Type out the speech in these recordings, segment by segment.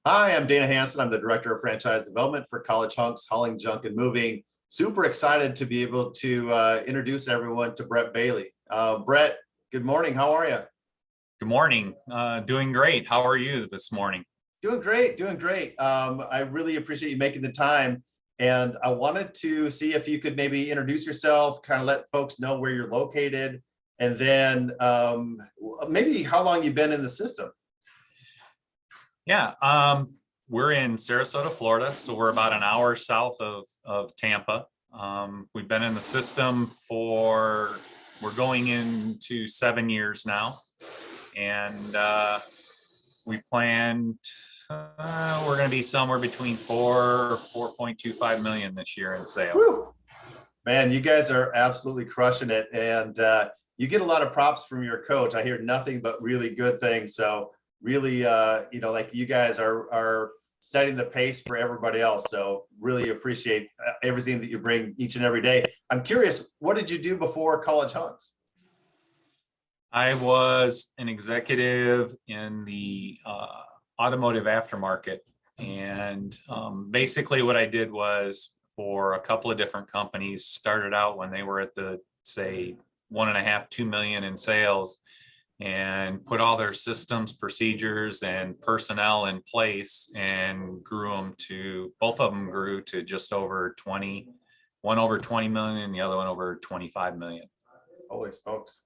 Hi, I'm Dana Hansen. I'm the Director of Franchise Development for College Hunks, Hauling, Junk, and Moving. Super excited to be able to introduce everyone to Brett Bailey. Brett, good morning. How are you? Good morning. Doing great. How are you this morning? Doing great, doing great. I really appreciate you making the time. And I wanted to see if you could maybe introduce yourself, kind of let folks know where you're located, and then maybe how long you've been in the system. Yeah, we're in Sarasota, Florida, so we're about an hour south of Tampa. We've been in the system we're going into 7 years now, and we planned we're going to be somewhere between 4.25 million this year in sales. Woo! Man, you guys are absolutely crushing it, and you get a lot of props from your coach. I hear nothing but really good things. So really, like you guys are setting the pace for everybody else. So really appreciate everything that you bring each and every day. I'm curious, what did you do before College Hunks? I was an executive in the automotive aftermarket, and basically what I did was for a couple of different companies, started out when they were at the, say, 1.5, 2 million in sales, and put all their systems, procedures, and personnel in place, and both of them grew to just over 20, one over 20 million, the other one over 25 million. Holy smokes.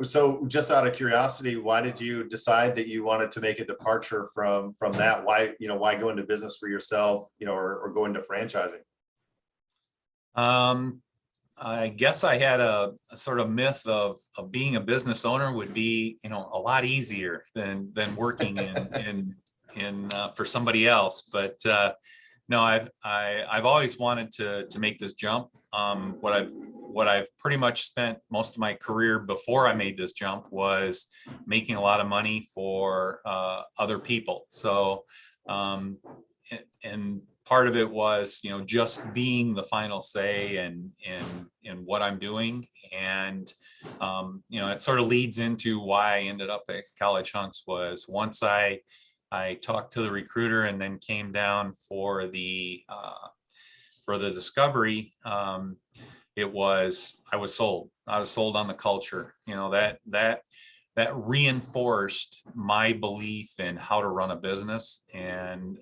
So just out of curiosity, why did you decide that you wanted to make a departure from that? Why go into business for yourself, or go into franchising? I guess I had a sort of myth of being a business owner would be, a lot easier than working in for somebody else. But no, I've always wanted to make this jump. What I've pretty much spent most of my career before I made this jump was making a lot of money for other people. So and part of it was, just being the final say in what I'm doing. And, it sort of leads into why I ended up at College Hunks. Was once I talked to the recruiter and then came down for the discovery, I was sold. I was sold on the culture, that reinforced my belief in how to run a business. And,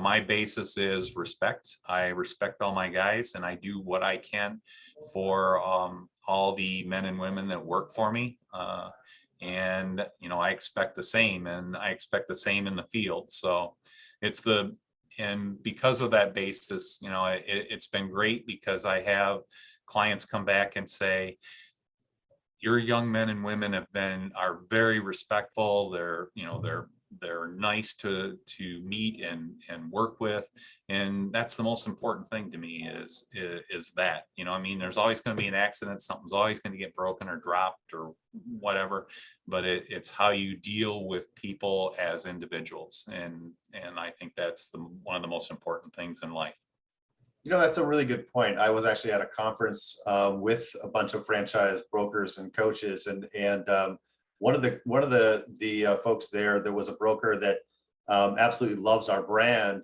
my basis is respect. I respect all my guys, and I do what I can for all the men and women that work for me. And, I expect the same, and I expect the same in the field. So and because of that basis, it's been great, because I have clients come back and say, your young men and women are very respectful. They're nice to meet and work with, and that's the most important thing to me is that, there's always going to be an accident. Something's always going to get broken or dropped or whatever, but it's how you deal with people as individuals, and I think that's one of the most important things in life. That's a really good point. I was actually at a conference with a bunch of franchise brokers and coaches, and one of the folks there was a broker that absolutely loves our brand.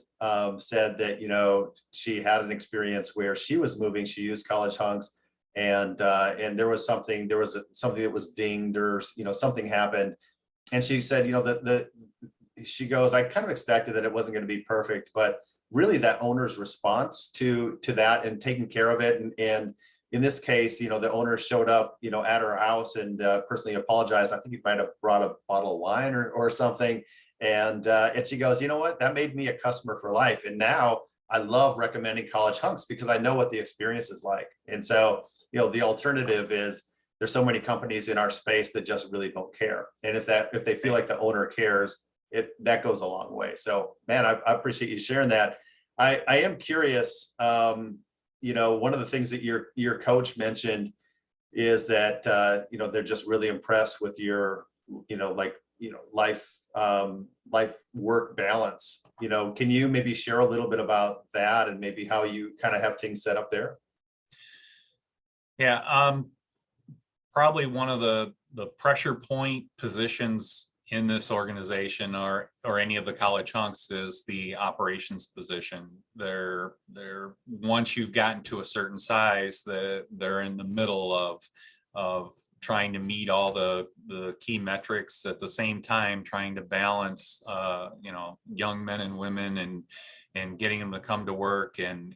Said that she had an experience where she was moving. She used College Hunks, and there was something that was dinged, or something happened, and she said, she goes, I kind of expected that it wasn't going to be perfect, but really that owner's response to that and taking care of it. And in this case, the owner showed up, at her house and personally apologized. I think he might have brought a bottle of wine or something. And she goes, you know what, that made me a customer for life. And now I love recommending College Hunks because I know what the experience is like. And so, the alternative is there's so many companies in our space that just really don't care. And if they feel like the owner cares, that goes a long way. So, man, I appreciate you sharing that. I am curious. One of the things that your coach mentioned is that they're just really impressed with your life work balance. Can you maybe share a little bit about that and maybe how you kind of have things set up there? Yeah, probably one of the pressure point positions in this organization or any of the college hunks is the operations position. They're once you've gotten to a certain size, they're in the middle of trying to meet all the key metrics at the same time, trying to balance young men and women and getting them to come to work. And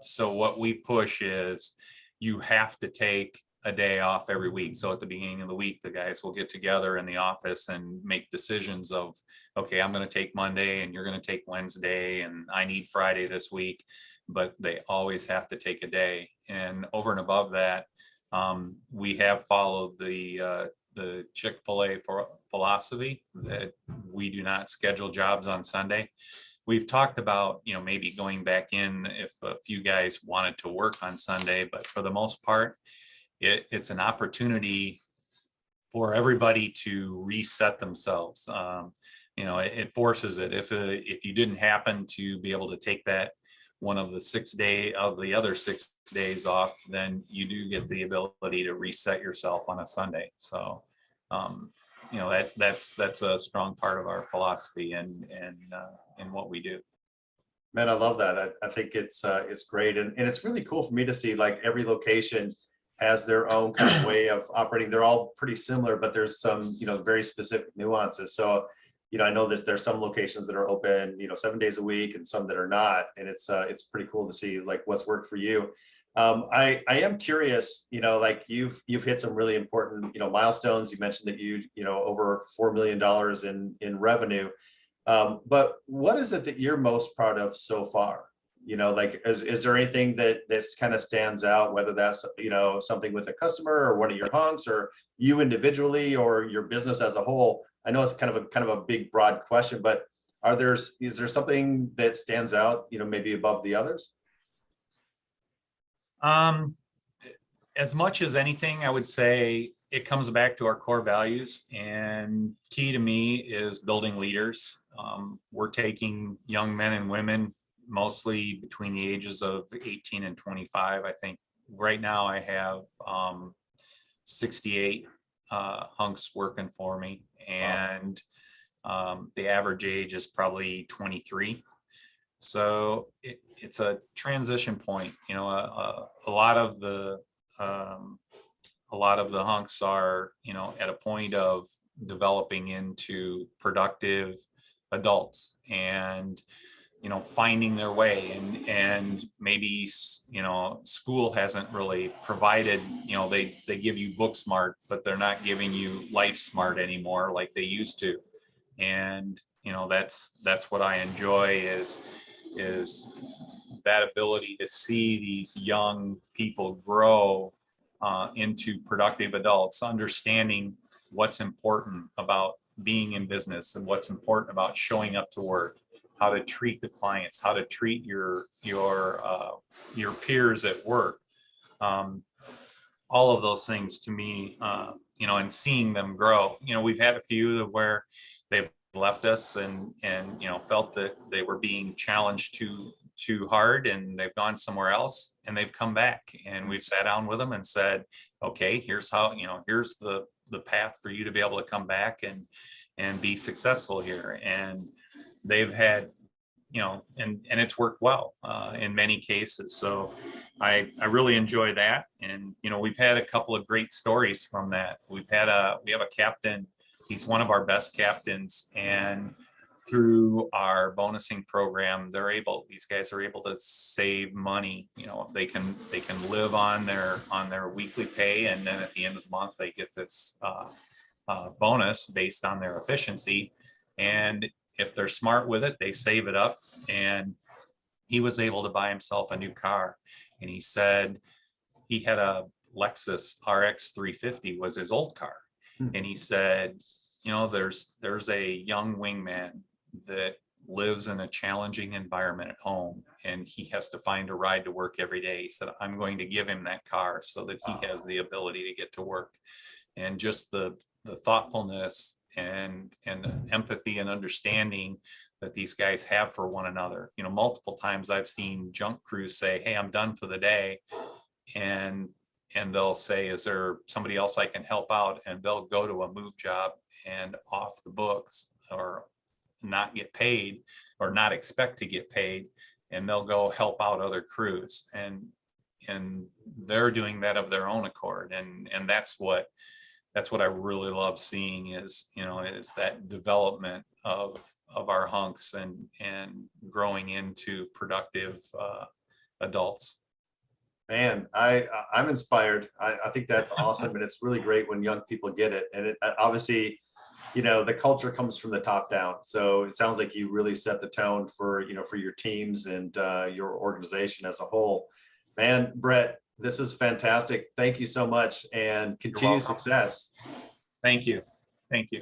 so what we push is you have to take a day off every week. So at the beginning of the week, the guys will get together in the office and make decisions of, okay, I'm going to take Monday and you're going to take Wednesday and I need Friday this week, but they always have to take a day. And over and above that, we have followed the Chick-fil-A philosophy that we do not schedule jobs on Sunday. We've talked about, maybe going back in if a few guys wanted to work on Sunday, but for the most part, it's an opportunity for everybody to reset themselves. It forces it. If you didn't happen to be able to take that one of the other 6 days off, then you do get the ability to reset yourself on a Sunday. So, that's a strong part of our philosophy and what we do. Man, I love that. I think it's great. And it's really cool for me to see like every location has their own kind of way of operating. They're all pretty similar, but there's some, very specific nuances. So, I know that there's some locations that are open, 7 days a week and some that are not. And it's pretty cool to see like what's worked for you. I am curious, like you've hit some really important, milestones. You mentioned that over $4 million in revenue. But what is it that you're most proud of so far? Like, is there anything that's kind of stands out, whether that's, something with a customer or one of your hunks or you individually or your business as a whole? I know it's kind of a big, broad question, but is there something that stands out, maybe above the others? As much as anything, I would say it comes back to our core values, and key to me is building leaders. We're taking young men and women, mostly between the ages of 18 and 25. I think right now I have 68 hunks working for me, and the average age is probably 23. So it's a transition point. A lot of the hunks are, at a point of developing into productive adults and, finding their way and maybe, school hasn't really provided, they give you book smart, but they're not giving you life smart anymore like they used to. And, that's what I enjoy is that ability to see these young people grow into productive adults, understanding what's important about being in business and what's important about showing up to work, how to treat the clients, how to treat your peers at work. All of those things to me, and seeing them grow. We've had a few where they've left us and felt that they were being challenged too hard and they've gone somewhere else and they've come back and we've sat down with them and said, okay, here's how, here's the path for you to be able to come back and be successful here. And they've had, and it's worked well in many cases. So I really enjoy that. And, we've had a couple of great stories from that. We have a captain. He's one of our best captains, and through our bonusing program, these guys are able to save money. They can live on their weekly pay, and then at the end of the month, they get this bonus based on their efficiency. And if they're smart with it, they save it up. And he was able to buy himself a new car. And he said he had a Lexus RX 350 was his old car. And he said, there's a young wingman that lives in a challenging environment at home and he has to find a ride to work every day. He said, I'm going to give him that car so that he has the ability to get to work. And just the thoughtfulness and empathy and understanding that these guys have for one another. Multiple times I've seen junk crews say, hey, I'm done for the day. And and they'll say, is there somebody else I can help out? And they'll go to a move job and off the books, or not get paid, or not expect to get paid, and they'll go help out other crews, and they're doing that of their own accord. And that's what I really love seeing, is, is that development of our hunks, and growing into productive adults. Man, I'm inspired. I think that's awesome, and it's really great when young people get it. And it obviously, the culture comes from the top down. So it sounds like you really set the tone for for your teams and your organization as a whole. Man, Brett, this was fantastic. Thank you so much, and You're continued welcome. success. Thank you. Thank you.